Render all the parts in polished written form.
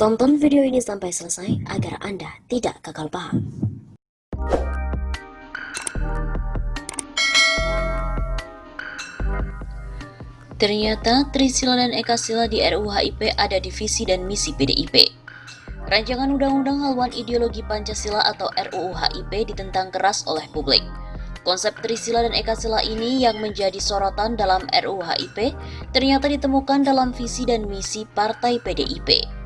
Tonton video ini sampai selesai agar Anda tidak gagal paham. Ternyata Trisila dan Ekasila di RUU HIP ada di visi dan misi PDIP. Rancangan Undang-Undang Haluan Ideologi Pancasila atau RUU HIP ditentang keras oleh publik. Konsep Trisila dan Ekasila ini yang menjadi sorotan dalam RUU HIP ternyata ditemukan dalam visi dan misi Partai PDIP.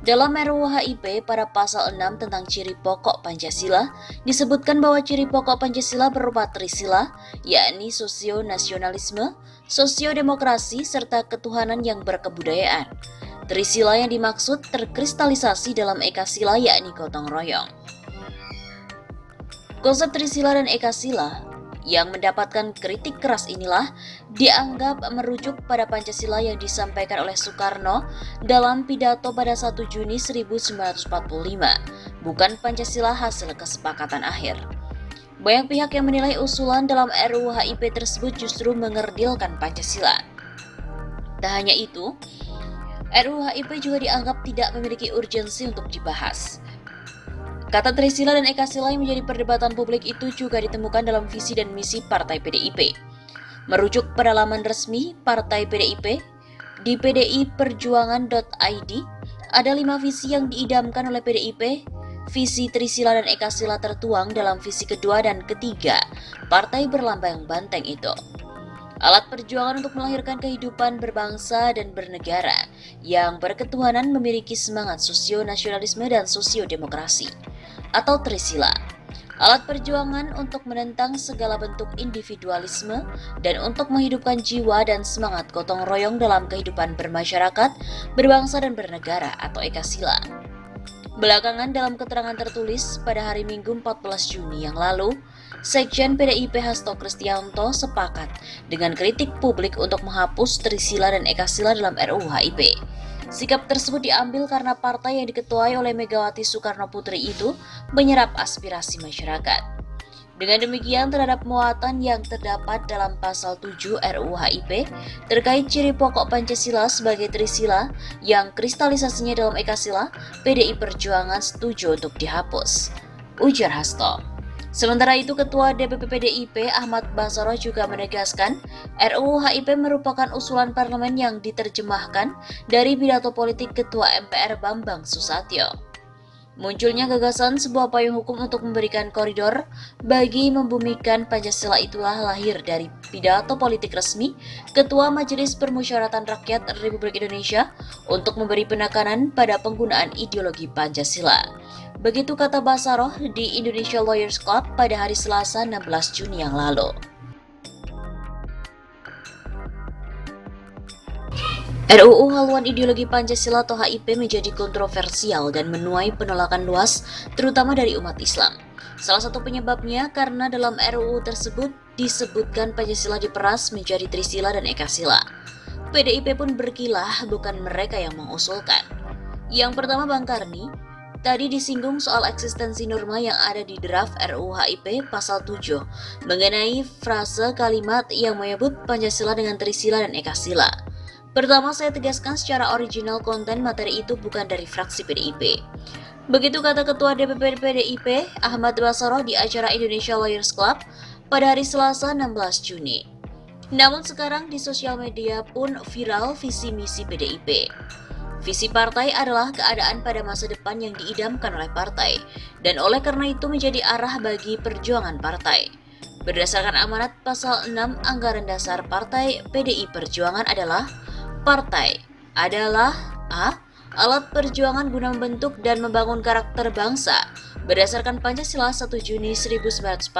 Dalam RUU HIP pada pasal 6 tentang ciri pokok Pancasila disebutkan bahwa ciri pokok Pancasila berupa trisila, yakni sosio-nasionalisme, sosio-demokrasi, serta ketuhanan yang berkebudayaan. Trisila yang dimaksud terkristalisasi dalam Ekasila yakni gotong royong. Konsep Trisila dan Ekasila yang mendapatkan kritik keras inilah dianggap merujuk pada Pancasila yang disampaikan oleh Soekarno dalam pidato pada 1 Juni 1945, bukan Pancasila hasil kesepakatan akhir. Banyak pihak yang menilai usulan dalam RUU HIP tersebut justru mengerdilkan Pancasila. Tak hanya itu, RUU HIP juga dianggap tidak memiliki urgensi untuk dibahas. Kata Trisila dan Ekasila yang menjadi perdebatan publik itu juga ditemukan dalam visi dan misi Partai PDIP. Merujuk pada laman resmi Partai PDIP di pdiperjuangan.id, ada 5 visi yang diidamkan oleh PDIP. Visi Trisila dan Ekasila tertuang dalam visi kedua dan ketiga Partai Berlambang Banteng itu. Alat perjuangan untuk melahirkan kehidupan berbangsa dan bernegara yang berketuhanan memiliki semangat sosio-nasionalisme dan sosio-demokrasi, atau Trisila. Alat perjuangan untuk menentang segala bentuk individualisme dan untuk menghidupkan jiwa dan semangat gotong royong dalam kehidupan bermasyarakat, berbangsa dan bernegara, atau Ekasila. Belakangan dalam keterangan tertulis pada hari Minggu 14 Juni yang lalu, Sekjen PDIP Hasto Kristianto sepakat dengan kritik publik untuk menghapus Trisila dan Ekasila dalam RUU HIP. Sikap tersebut diambil karena partai yang diketuai oleh Megawati Soekarno Putri itu menyerap aspirasi masyarakat. Dengan demikian, terhadap muatan yang terdapat dalam pasal 7 RUU HIP terkait ciri pokok Pancasila sebagai Trisila yang kristalisasinya dalam Ekasila, PDI Perjuangan setuju untuk dihapus, ujar Hasto. Sementara itu, Ketua DPP PDIP Ahmad Basarah juga menegaskan RUU HIP merupakan usulan parlemen yang diterjemahkan dari pidato politik Ketua MPR Bambang Susatyo. Munculnya gagasan sebuah payung hukum untuk memberikan koridor bagi membumikan Pancasila itulah lahir dari pidato politik resmi Ketua Majelis Permusyawaratan Rakyat Republik Indonesia untuk memberi penekanan pada penggunaan ideologi Pancasila. Begitu kata Basarah di Indonesia Lawyers Club pada hari Selasa 16 Juni yang lalu. RUU Haluan Ideologi Pancasila atau HIP menjadi kontroversial dan menuai penolakan luas, terutama dari umat Islam. Salah satu penyebabnya karena dalam RUU tersebut disebutkan Pancasila diperas menjadi Trisila dan Ekasila. PDIP pun berkilah, bukan mereka yang mengusulkan. Yang pertama, Bang Karni tadi disinggung soal eksistensi norma yang ada di draft RUU HIP pasal 7 mengenai frase kalimat yang menyebut Pancasila dengan Trisila dan Ekasila. Pertama, saya tegaskan secara original konten materi itu bukan dari fraksi PDIP. Begitu kata Ketua DPP PDIP Ahmad Basarah di acara Indonesia Lawyers Club pada hari Selasa 16 Juni. Namun sekarang di sosial media pun viral visi misi PDIP. Visi partai adalah keadaan pada masa depan yang diidamkan oleh partai, dan oleh karena itu menjadi arah bagi perjuangan partai. Berdasarkan amanat pasal 6 Anggaran Dasar Partai PDI Perjuangan adalah partai adalah A. Alat perjuangan guna membentuk dan membangun karakter bangsa berdasarkan Pancasila 1 Juni 1945.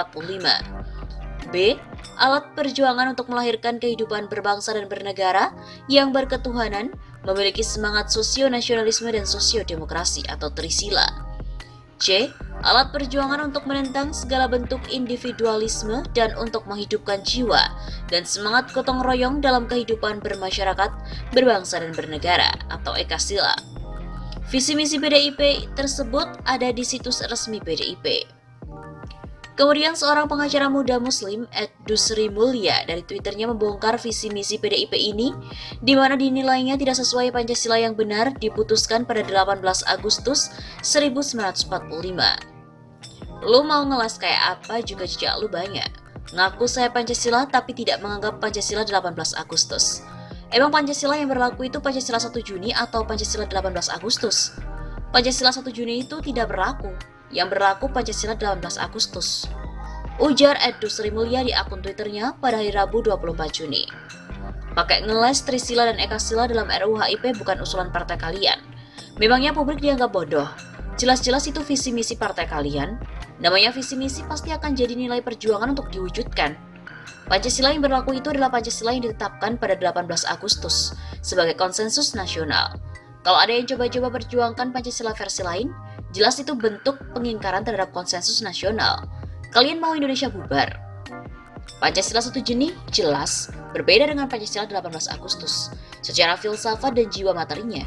B. Alat perjuangan untuk melahirkan kehidupan berbangsa dan bernegara yang berketuhanan, memiliki semangat sosio-nasionalisme dan sosio-demokrasi atau Trisila. C. Alat perjuangan untuk menentang segala bentuk individualisme dan untuk menghidupkan jiwa dan semangat gotong royong dalam kehidupan bermasyarakat, berbangsa dan bernegara atau Ekasila. Visi misi PDIP tersebut ada di situs resmi PDIP. Kemudian seorang pengacara muda muslim, Ed Dusri Mulya, dari Twitternya membongkar visi misi PDIP ini, di mana dinilainya tidak sesuai Pancasila yang benar diputuskan pada 18 Agustus 1945. Lu mau ngelas kayak apa juga jejak lu banyak. Ngaku saya Pancasila tapi tidak menganggap Pancasila 18 Agustus. Emang Pancasila yang berlaku itu Pancasila 1 Juni atau Pancasila 18 Agustus? Pancasila 1 Juni itu tidak berlaku. Yang berlaku Pancasila 18 Agustus. Ujar Ed Dusri Mulya di akun Twitternya pada hari Rabu 24 Juni. Pakai ngeles Trisila dan Ekasila dalam RUU HIP bukan usulan partai kalian. Memangnya publik dianggap bodoh? Jelas-jelas itu visi misi partai kalian. Namanya visi misi pasti akan jadi nilai perjuangan untuk diwujudkan. Pancasila yang berlaku itu adalah Pancasila yang ditetapkan pada 18 Agustus sebagai konsensus nasional. Kalau ada yang coba-coba perjuangkan Pancasila versi lain, jelas itu bentuk pengingkaran terhadap konsensus nasional. Kalian mau Indonesia bubar? Pancasila 1 Juni jelas berbeda dengan Pancasila 18 Agustus secara filsafat dan jiwa materinya.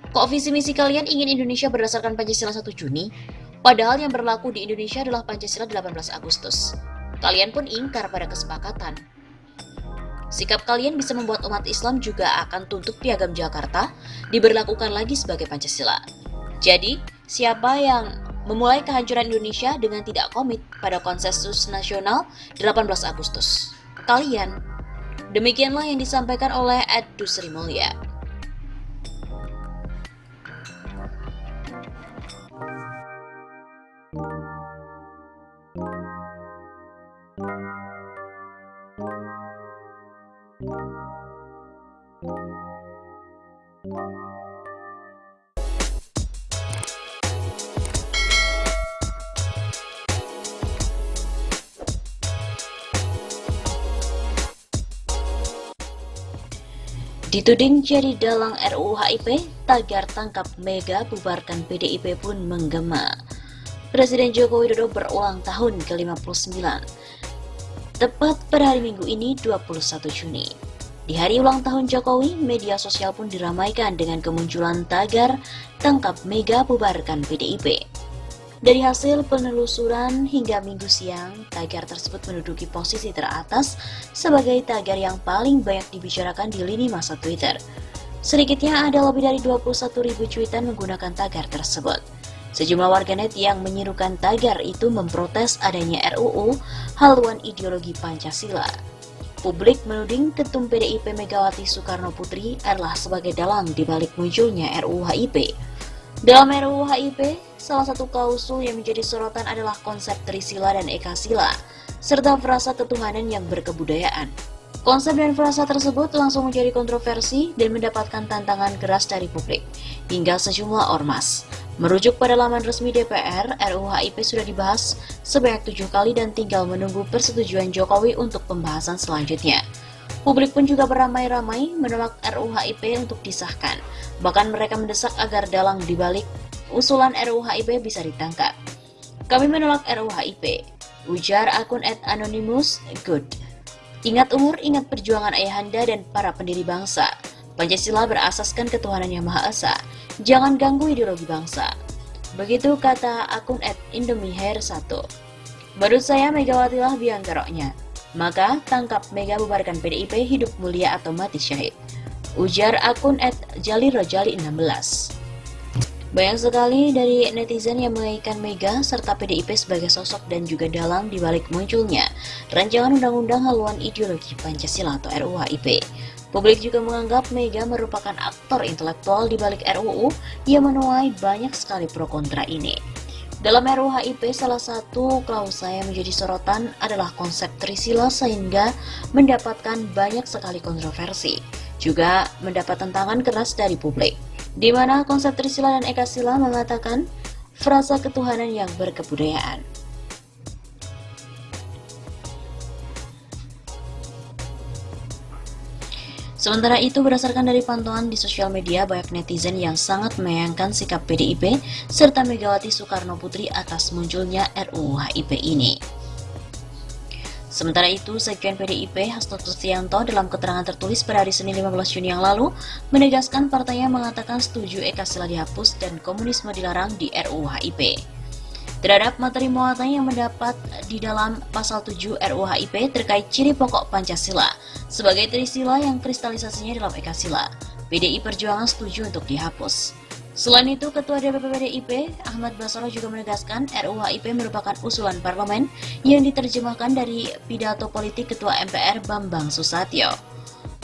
Kok visi misi kalian ingin Indonesia berdasarkan Pancasila 1 Juni? Padahal yang berlaku di Indonesia adalah Pancasila 18 Agustus. Kalian pun ingkar pada kesepakatan. Sikap kalian bisa membuat umat Islam juga akan tuntut Piagam Jakarta diberlakukan lagi sebagai Pancasila. Jadi, siapa yang memulai kehancuran Indonesia dengan tidak komit pada konsensus nasional 18 Agustus? Kalian. Demikianlah yang disampaikan oleh Ed Dusri Mulya. Dituding jadi dalang RUU HIP, tagar tangkap Mega bubarkan PDIP pun menggema. Presiden Joko Widodo berulang tahun ke-59. Tepat pada hari Minggu ini 21 Juni. Di hari ulang tahun Jokowi, media sosial pun diramaikan dengan kemunculan tagar tangkap Mega bubarkan PDIP. Dari hasil penelusuran hingga Minggu siang, tagar tersebut menduduki posisi teratas sebagai tagar yang paling banyak dibicarakan di lini masa Twitter. Sedikitnya ada lebih dari 21.000 cuitan menggunakan tagar tersebut. Sejumlah warganet yang menyerukan tagar itu memprotes adanya RUU haluan ideologi Pancasila. Publik menuding Ketum PDIP Megawati Soekarno Putri adalah sebagai dalang di balik munculnya RUU HIP. Dalam RUU HIP, salah satu klausul yang menjadi sorotan adalah konsep Trisila dan Ekasila, serta frasa ketuhanan yang berkebudayaan. Konsep dan frasa tersebut langsung menjadi kontroversi dan mendapatkan tantangan keras dari publik, hingga sejumlah ormas. Merujuk pada laman resmi DPR, RUU HIP sudah dibahas sebanyak 7 kali dan tinggal menunggu persetujuan Jokowi untuk pembahasan selanjutnya. Publik pun juga beramai-ramai menolak RUU HIP untuk disahkan. Bahkan mereka mendesak agar dalang dibalik usulan RUU HIP bisa ditangkap. Kami menolak RUU HIP, ujar akun @anonymous_good. Ingat umur, ingat perjuangan ayahanda dan para pendiri bangsa. Pancasila berasaskan ketuhanan yang Maha Esa. Jangan ganggu ideologi bangsa. Begitu kata akun @indomiehair1. Menurut saya Megawati lah biang keroknya. Maka tangkap Mega bubarkan PDIP, hidup mulia atau mati syahid. Ujar akun @jalirojali16. Banyak sekali dari netizen yang mengaitkan Mega serta PDIP sebagai sosok dan juga dalang di balik munculnya rancangan undang-undang haluan ideologi Pancasila atau RUU HIP. Publik juga menganggap Mega merupakan aktor intelektual di balik RUU yang menuai banyak sekali pro kontra ini. Dalam RUU HIP, salah satu klausa yang menjadi sorotan adalah konsep Trisila sehingga mendapatkan banyak sekali kontroversi. Juga mendapat tentangan keras dari publik, di mana konsep Trisila dan Ekasila mengatakan frasa ketuhanan yang berkebudayaan. Sementara itu, berdasarkan dari pantauan di sosial media, banyak netizen yang sangat menyayangkan sikap PDIP serta Megawati Soekarno Putri atas munculnya RUU HIP ini. Sementara itu, Sekjen PDIP Hasto Kristianto dalam keterangan tertulis pada hari Senin 15 Juni yang lalu menegaskan partainya mengatakan setuju Ekasila dihapus dan komunisme dilarang di RUU HIP. terhadap materi muatan yang mendapat di dalam pasal 7 RUU HIP terkait ciri pokok Pancasila sebagai trisila yang kristalisasinya dalam Eka Sila. PDI Perjuangan setuju untuk dihapus. Selain itu, Ketua DPP PDIP, Ahmad Basara juga menegaskan RUU HIP merupakan usulan parlemen yang diterjemahkan dari pidato politik Ketua MPR Bambang Susatyo.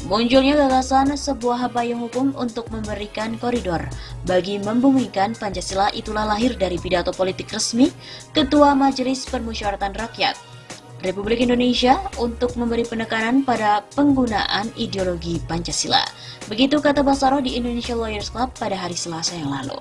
Munculnya gagasan sebuah payung hukum untuk memberikan koridor bagi membumikan Pancasila itulah lahir dari pidato politik resmi Ketua Majelis Permusyawaratan Rakyat Republik Indonesia untuk memberi penekanan pada penggunaan ideologi Pancasila. Begitu kata Basaro di Indonesia Lawyers Club pada hari Selasa yang lalu.